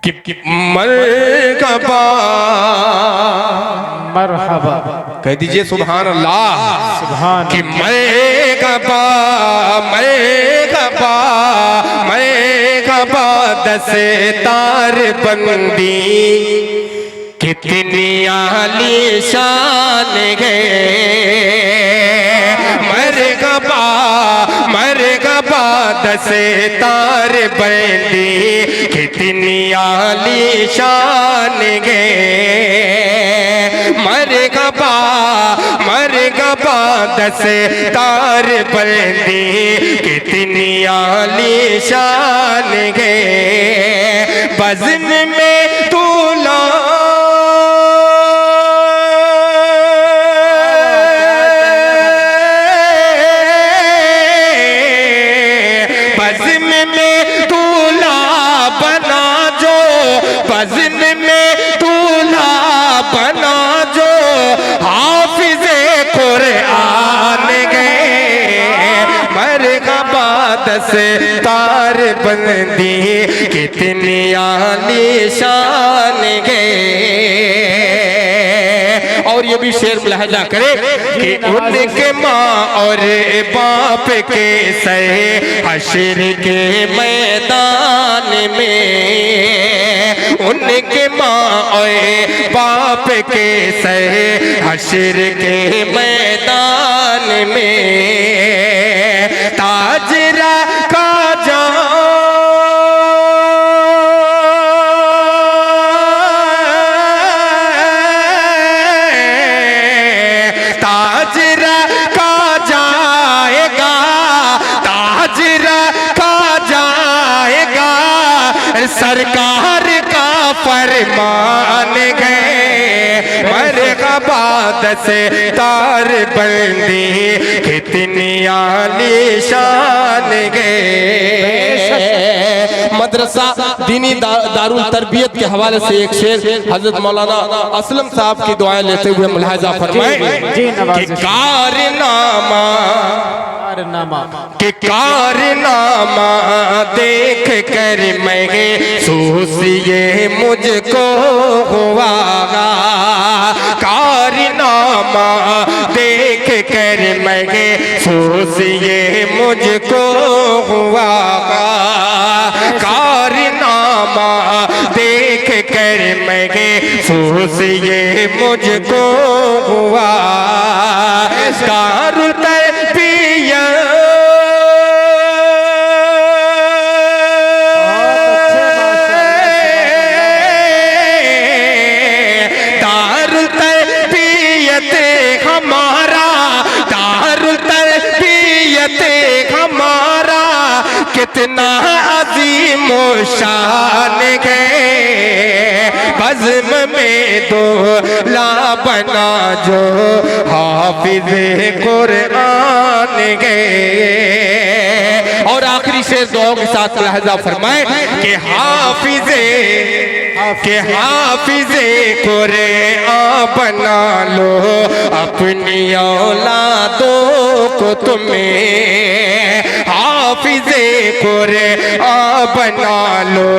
कि मरहबा मरहबा कह दीजिए सुभान अल्लाह। सुभान कि मरहबा मरहबा मरहबा दसे तार बंदी कितनी आली शान है। मरहबा मरहबा दसे तार बंदी कितनी आली शान है। मरहबा मरहबा दसे तार बंदी कितनी आली शान है। बज़्म में दूल्हा बज़्म में दूल्हा बना जो बज़्म में दूल्हा बना जो हाफिज़े कुरआन गए। मरहबा दसे तार बंदी कितनी आली शान गए। और ये भी शेर लहजा करे कि उनके माँ और बाप के सहे हश्र के मैदान में। उनके माँ और बाप के सहे हश्र के मैदान में। ताजरा का ताजरा का जाएगा ताजरा का जाएगा सरकार का फरमान गए। मरहबा दसे तार बंदी कितनी आली शान गए। मदरसा दीनी दारुल तरबियत के हवाले से एक शेर हजरत मौलाना असलम साहब की दुआएं लेते हुए मुलाहिजा फरमाएं कि कारनामा कि कारनामा देख कर महसूस ये मुझको हुआ। कारनामा देख कर महसूस ये मुझको हुआ। कारनामा देख कर महसूस ये मुझको हुआ। दारुल तरबियत दारुल तरबियत हमारा दारुल तरबियत हमारा कितना अजीम शान है। बज़्म में दूल्हा बना जो हाफिज़े कुरआन गए। और आखिरी शेर दुआ के साथ लहजा फरमाए कि हाफिज़े कुरआन बना लो अपनी औलादों को तुम्हें। हाफिज़े कुरआन बना लो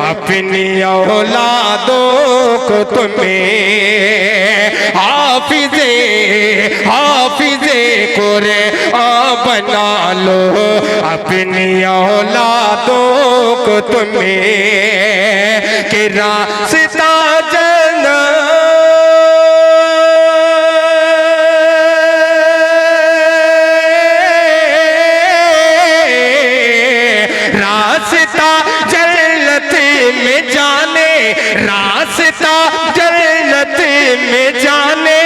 अपनी औलादों को तुम्हें। हाफिज़े कुरआन बना लो अपनी औलादों को तुम्हें। कि रास्ता रास्ता जन्नत में जाने रास्ता जन्नत में जाने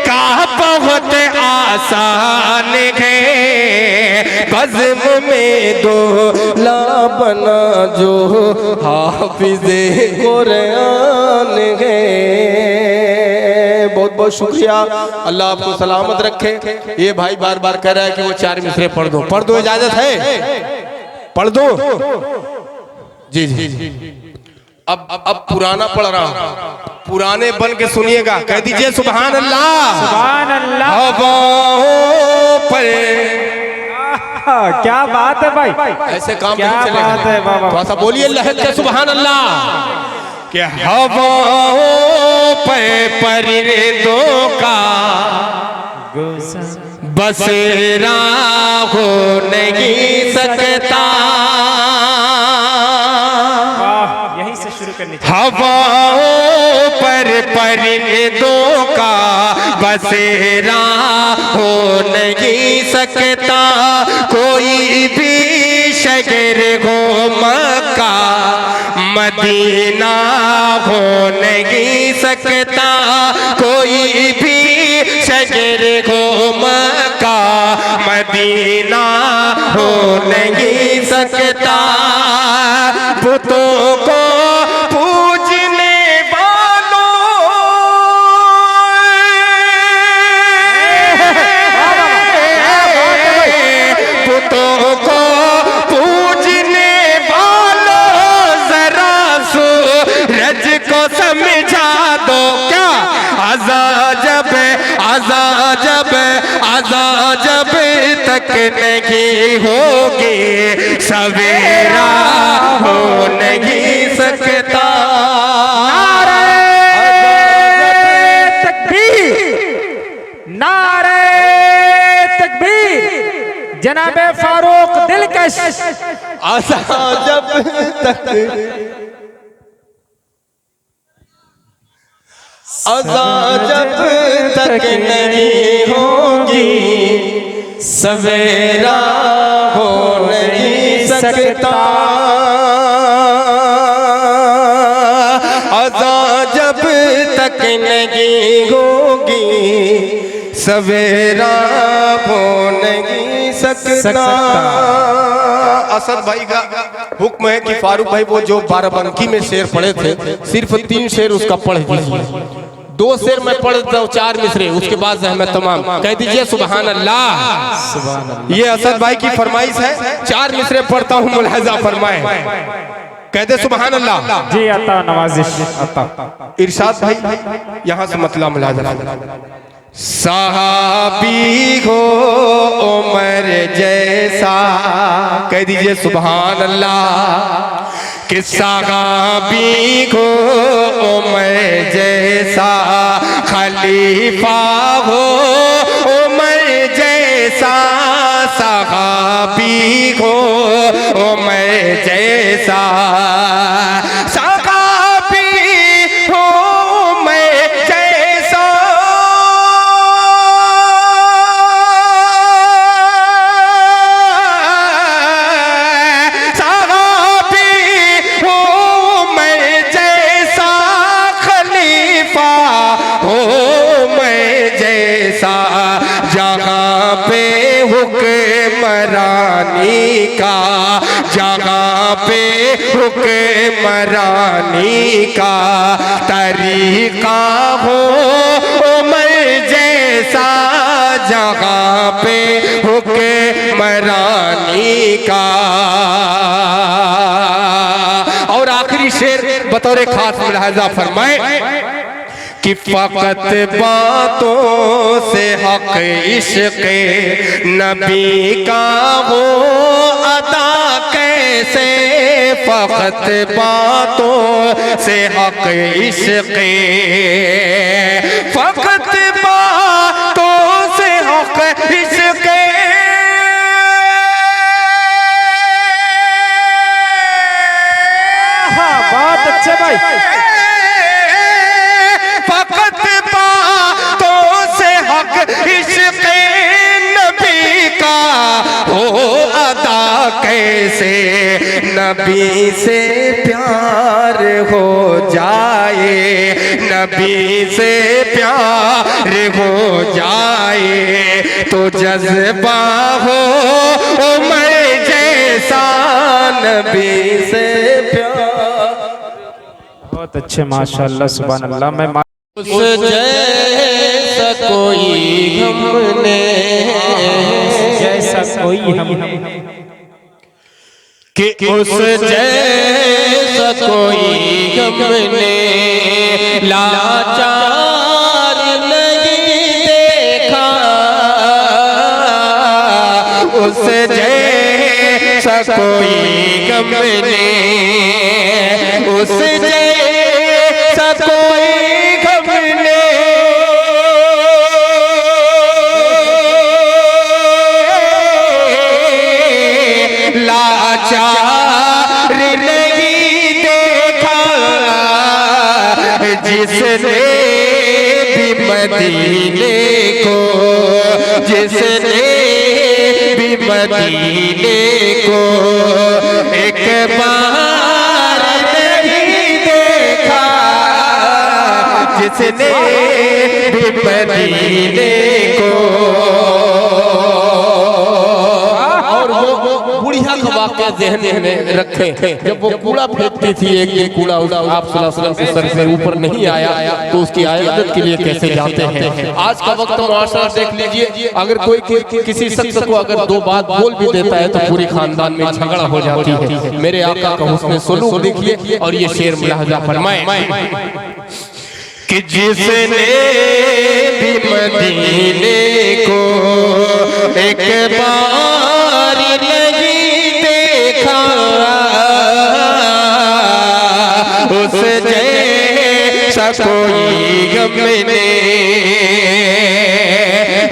का बहुत आसान है। बज़्म में दूल्हा बना जो हाफिज़े कुरआन है। बहुत बहुत शुक्रिया। अल्लाह आपको सलामत रखे। ये भाई बार बार कह रहा है कि वो 4 मिसरे पढ़ दो इजाजत है पढ़ दो। जी जी अब पुराना पढ़ रहा हूं, पुराने बन के सुनिएगा। कह दीजिए सुभान अल्लाह। सुभान अल्लाह। हवाओं पर क्या बात है भाई, ऐसे काम क्या नहीं चलेगा। बात है बाबा। थोड़ा सा बोलिए लहक के सुभान अल्लाह। कि हवाओं पे परिंदों का बसेरा हो नहीं सकता, यहीं से शुरू करनी चाहिए। हवाओं पर परिंदों का बसेरा हो नहीं सकता, कोई भी शहर हो मक्का मदीना हो नहीं सकता, कोई भी शहर हो मक्का मदीना हो नहीं सकता। बुतों को पूजने वालों, बुतों को पूजने वालों जरा सूरज को समझा दो। क्या आजा जब जब तक नहीं होगी सवेरा हो नहीं सकता। नारे तकबीर जनाबे फारूक दिलकश। आजा जब तक नहीं होगी सवेरा हो नहीं सकता, आजा जब तक नहीं होगी सवेरा हो नहीं सकता। असद भाई का हुक्म है कि फारूक भाई वो जो बाराबंकी में शेर पढ़े थे सिर्फ 3 शेर उसका पढ़ दीजिए, 2 शेर मैं पढ़ देता हूँ 4 मिसरे, उसके बाद रहमत तमाम कह दीजिए सुभान अल्लाह। ये असद भाई की फरमाइश है, 4 मिसरे पढ़ता हूँ, मुलाहिजा फरमाए, कहते सुभान अल्लाह। जी अता नवाजिश अता। इरशाद भाई यहाँ से मतलब मुलाहिजा। सहाबी हो उमर जैसा, कह दीजिए सुभान अल्लाह। कि सहाबी को उमर जैसा, खलीफा हो उमर जैसा, सहाबी हो उमर जैसा, सहाबी हो उमर जैसा, जहाँ पे हुक्मरानी का, जहाँ पे हुक्मरानी का तरीका हो उमर जैसा, जहाँ पे हुक्मरानी का। और आखिरी शेर बतौर खास मुलाहिजा फरमाए कि फकत बातों से हक इश्क़ नबी का हो अदा कैसे, फकत बातों से हक इश्क़, फकत बातों से हक इश्क़, बहुत अच्छे भाई। फकत बातों से हक इश्क़ नबी का हो अदा कैसे, नबी से प्यार हो जाए, नबी से प्यार हो जाए, तो जज्बा हो उमर जैसा, नबी से प्यार। बहुत अच्छे माशाअल्लाह सुभान अल्लाह। मैं उस जैसा कोई हमने, जैसा कोई हम, कि उस जैसा कोई हमने लाचार नहीं देखा, उस जैसा उस जैसा कोई गम ने लाचार नहीं देखा, जिसने भी मदीने को, जिसने भी मदीने को एक बार नहीं देखा, जिसने भी मदीने को। और वो बुढ़िया का वाक़या ज़हन में रखें, जब वो कूड़ा फेंकती थी, एक दिन कूड़ा आप सल्लल्लाहु अलैहि वसल्लम के सर से ऊपर नहीं आया तो उसकी इबादत के लिए कैसे जाते हैं। आज का वक्त मुआशरा देख लीजिए, अगर कोई किसी शख्स को अगर दो बात बोल भी देता है तो पूरी खानदान में झगड़ा हो जाती है। मेरे आका का हुस्न सलूक देखिए और ये शेर मुलाहजा फरमाए कि जिसने भी मदीने को एक बार नहीं देखा, उस जैसा कोई गम ने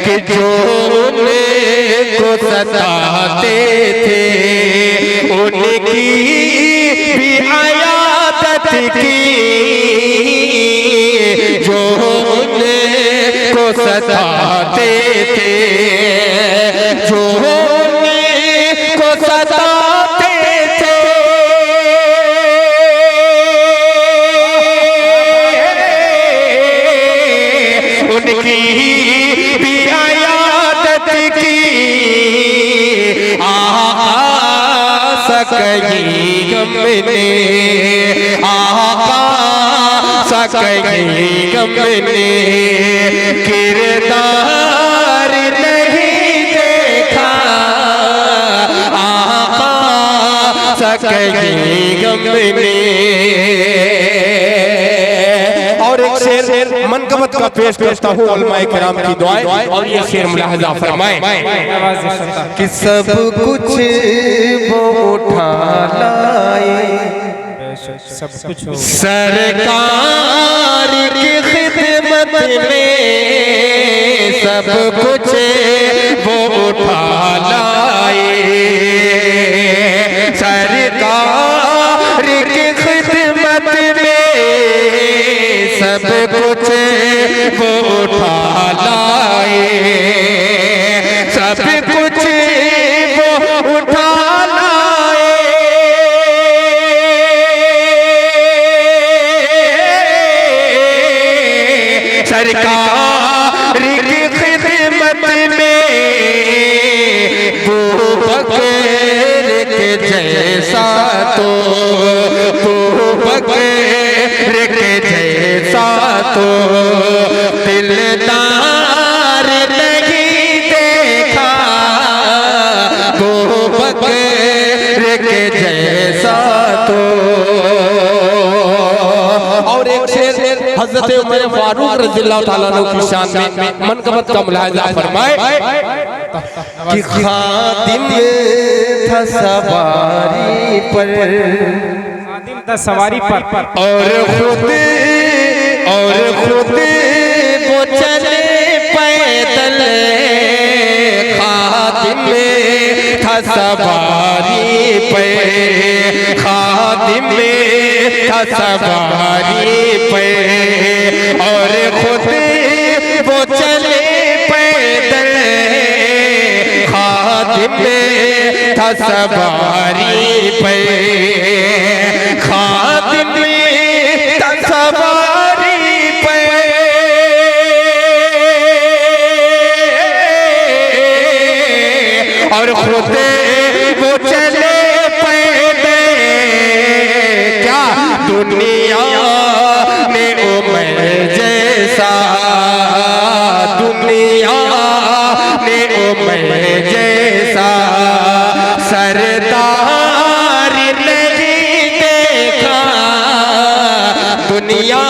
कि जो उनको सताते थे, उनकी भी आयादत की, जो उनको सताते थे, जो उनको सताते थे, उनकी भी आयादत की। आका सकई गम ने, आका सकई गम ने किरदार नहीं देखा, आका सकई गम ने। और एक शेर मनकबत का पेश करता हूँ, उलमाए किराम की दुआएं, और ये शेर मुलाहजा फरमाए कि सब कुछ वो उठा लाए, सब कुछ सरकार की खिदमत में, सब कुछ वो उठा लाए, सरकार की खिदमत में, सब कुछ वो उठा लाए, सब कुछ वो उठा लाए। सरकार की खिदमत में वो बकर के जैसा, तो वो बकर के जैसा तो दिलदार नहीं देखा, वो बकर के जैसा तो। और एक शेर हज़रत उमर फारूक रज़ियल्लाहु ताला अन्हु की शान में मनकबत का मुलाहिजा फरमाए कि खादिम था सवारी पर, खादिम था सवारी पर, और खुद वो चले पैदल, खादिम था सवारी पे, खादिम था सवारी पे, और खुद वो चले पैदल, खादिम था सवारी पे, खादिम था सवारी पे। और खुद वो चले पैदल, क्या दुनिया में उमर जैसा, दुनिया में उमर जैसा सरदार नहीं देखा, दुनिया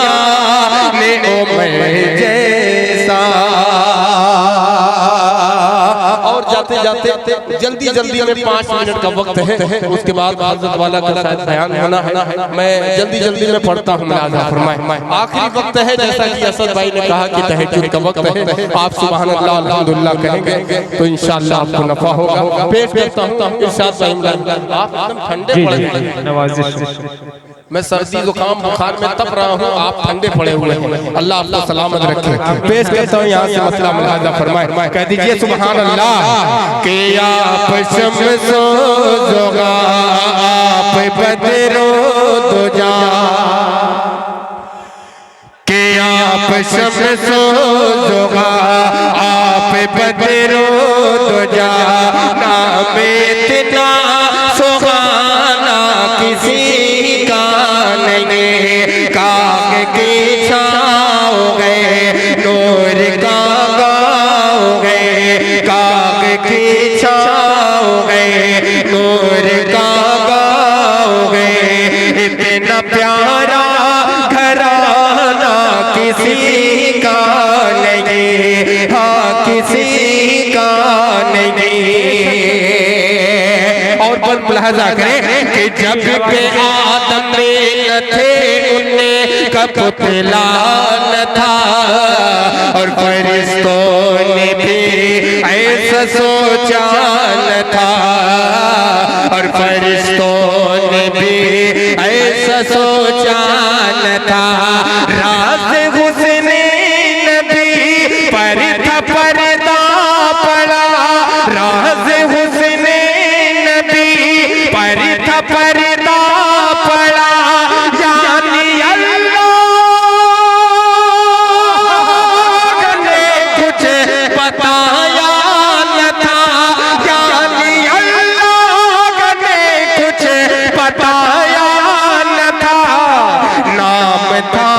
में उमर जैसा। और जाते जाते जल्दी जल्दी में 5 मिनट का वक्त है, उसके बाद हज़रत वाला का शायद बयान होना है। मैं जल्दी जल्दी में पढ़ता हूँ, मुलाज़ा फरमाएं। आखिरी वक्त है, जैसा कि असद भाई ने कहा कि तहज्जुद का वक्त है, आप सुभान अल्लाह अल्हम्दुलिल्लाह कहेंगे तो इंशाअल्लाह आपको नफा होगा। पेश करता हूँ इरशाद भाई, आप एकदम ठंडे पड़े हैं, नवाजिश मैं सर्दी जुकाम बुखार में तप रहा हूँ, आप ठंडे पड़े हुए हैं, अल्लाह आपको सलामत रखे। पेश करता हूँ यहाँ से मसला मुलाज़ा फरमाए, कह दीजिए सुभान अल्लाह। के आप शम्सो ज़ोगा आप बदरो दुजा, के आप शम्सो ज़ोगा आप बदरो दुजा, नाम इतना सुहाना किसी काग की छाँव गए नूर का गाँव गए, काग की छाँव गए नूर का गाँव गए। इतना प्यारा घराना किसी का नहीं, हाँ किसी का नहीं। और पर मुलाहजा करें कि जब के आदम में न थे उनने का पुतला न था, और फरिश्तों ने भी ऐसा सोचा न था, और फरिश्तों ने भी ऐसा सोचा न था। राज हुस्ने नबी पर था पर्दा पड़ा, राज हुस्ने पर था पर्दा पड़ा, यानी अल्लाह ने कुछ बताया न था, यानी अल्लाह ने कुछ बताया न था। नाम था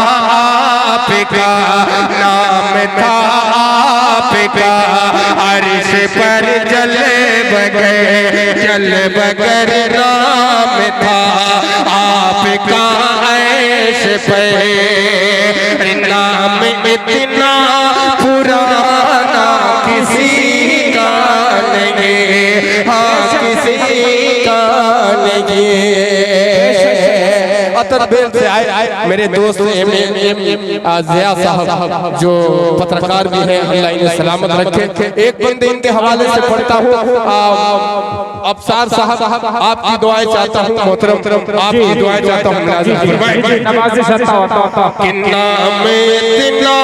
आपका, नाम था आपका, अर्श पर जल बगर नाम था आपका, ऐश पे नाम इतना पुराना किसी का नहीं, हाँ किसी का नहीं। अतरबेल से आए मेरे दोस्त ज़िया साहब जो पत्रकार भी हैं, अल्लाह इन्हें सलामत रखे। एक बंदे इनके हवाले से पढ़ता हूँ, अफसार साहब आपकी दुआएं चाहता हूँ, मोहतरम आपकी दुआएं चाहता हूँ। नाम इतना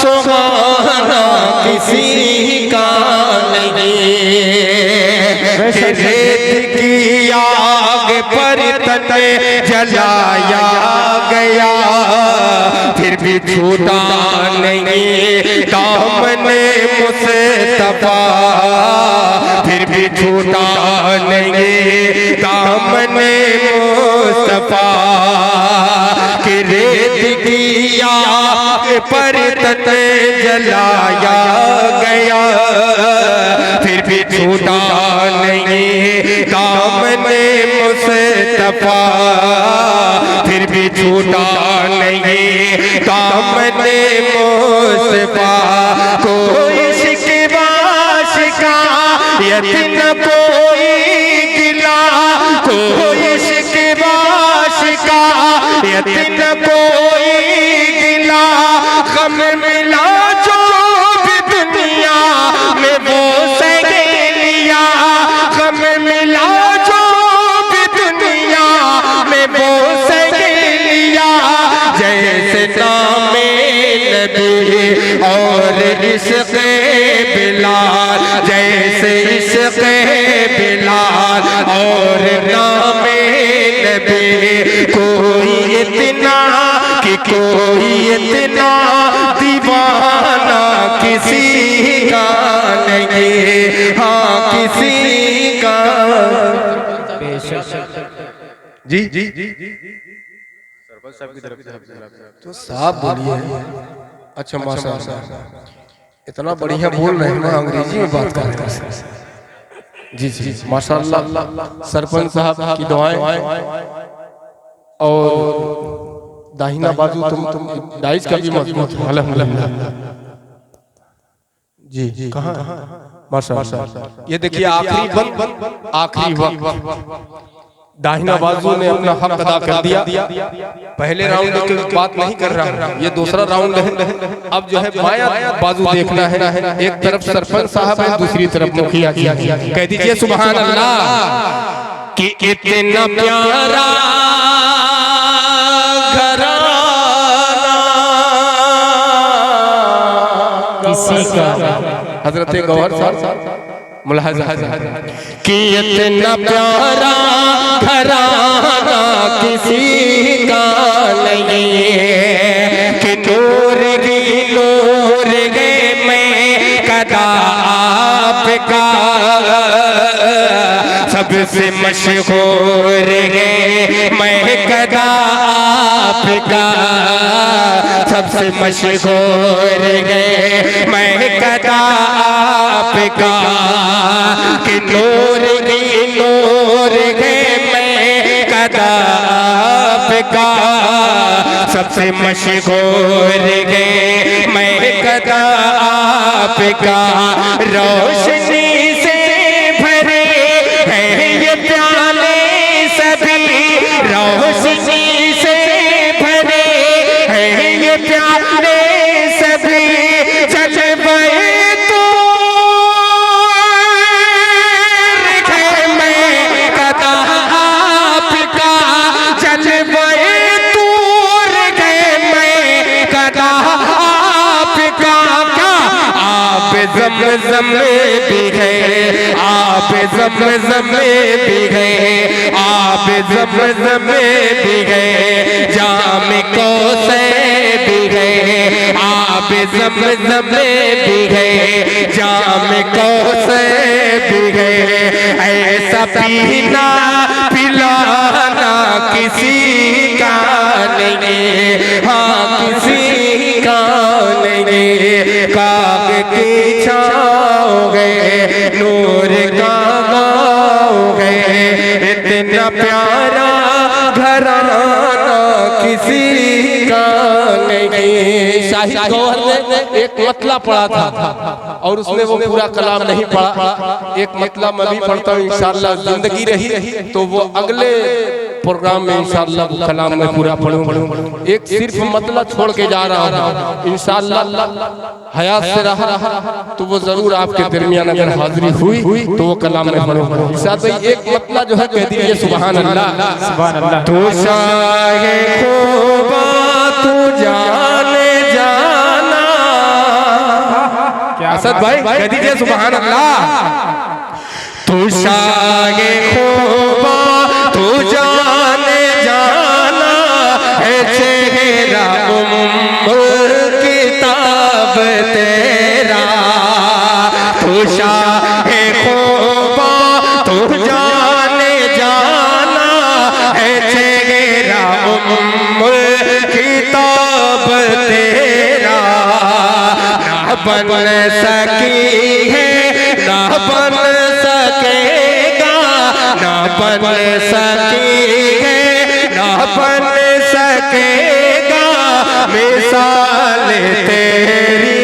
सुहाना किसी का नहीं, रेत की आग पर तने जलाया गया, फिर भी छूटा नहीं दामने मुस्तफा, फिर भी छूटा नहीं दामने मुस्तफा। कि रेत की आग पर तने जलाया गया, फिर भी छूटा नहीं दामने मुस्तफा, फिर भी छूटा नहीं दामने मुस्तफा। कोई शिकवा शिकायत न कोई गिला, कोई शिकवा शिकायत न कोई गिला, गम मिला जो भी दुनिया में वो सहेलिया, गम मिला जो भी दुनिया में वो सहेलिया। जैसे नामे नबी और इश्क़े बिलाल, जैसे इश्क़े बिलाल और नामे नबी, कोई इतना कि कोई इतना दीवाना किसी का नहीं, हाँ किसी का। जी जी तो साहब बोलिए। अच्छा माशाअल्लाह, इतना बढ़िया बोल रहे हैं, मैं अंग्रेजी में बात कर रहा हूँ। जी जी माशाअल्लाह। सरपंच साहब की दुआएं और दाहिना बाजू तुम डाइस का भी मजबूत है अल्हम्दुलिल्लाह। जी कहाँ माशाअल्लाह। ये देखिए आखिरी बंद, आखिरी वक्त, दाहिना बाजू ने अपना हक अदा कर दिया। पहले राउंड की बात नहीं कर रहा, ये दूसरा राउंड है। अब जो है बायां बाजू देखना है। एक तरफ सरपंच साहब है, दूसरी तरफ मुखिया जी। कह दीजिए सुभान अल्लाह कि इतना प्यारा घराना किसी का हजरत गौहर साहब मुलाहिज़ा कि इतना प्यारा घराना किसी का नहीं कि नूर गे मैं कदा आपका सबसे मशहूर है मैं कदा आपका सबसे मशहूर है मैं कदा आपका कि नूर है मैं कदा आपका सबसे मशहूर है मैं कदा आपका रोशनी से भरे हैं ये प्याले सभी रोशनी से भरे हैं ये प्याले सभी जलवे ज़म भी है आप ज़म भी है आप ज़म भी है जाम को से भी है आप ज़म भी है जाम को से भी है ऐसा पीना पिलाना किसी का नहीं हाँ किसी का नहीं काग की छाओगे नूर का गाओगे इतना प्यारा घराना किसी का नहीं। शाहिद गौहर ने एक मतला पढ़ा था और उसमें वो पूरा कलाम नहीं पढ़ा। एक मतला मैं भी पढ़ता हूँ, इंशाअल्लाह जिंदगी रही तो वो अगले प्रोग्राम में इंशाअल्लाह वो कलाम में पूरा पढ़ूंगा। एक सिर्फ मतला छोड़ के जा रहा हूँ, इंशाअल्लाह हयात से रहा तो वो जरूर आपके दरमियान अगर हाजिरी हुई तो वो कलाम में पढ़ूंगा। इंशाअल्लाह एक मतला जो है कह दीजिए सुभान अल्लाह सुभान अल्लाह। तू शाहे खूबा तू जाने जाना असद भाई कह दीजिए सुभान अल्लाह। तू शाहे खूबा तू जाने जाना है चेहरा उम्र किताब तेरा तू शाहे खूबा तू जाने जाना है चेहरा उम्र किताब तेरा ना बन सकी है ना बन सकेगा ना बन सकी है ना बन सकेगा मिसाल तेरी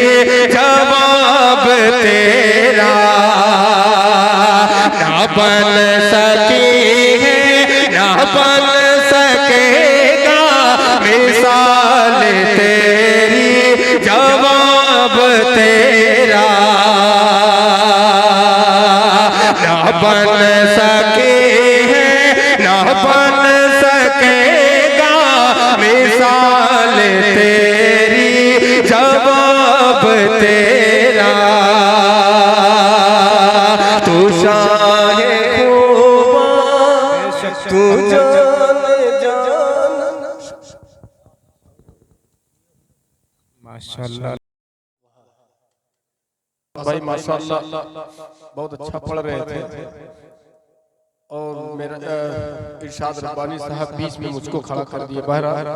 जवाब तेरा ना बन सकी है ना बन सकेगा मिसाल तेरी जवाब तेरा ना बन सके है ना बन सकेगा मिसाल तेरी जवाब तेरा तू शाहे खूबा तू जान माशाअल्लाह भाई माशाअल्लाह बहुत अच्छा पढ़ रहे थे और मेरा इरशाद रब्बानी साहब बीच में मुझको खड़ा कर दिए। बहरहाल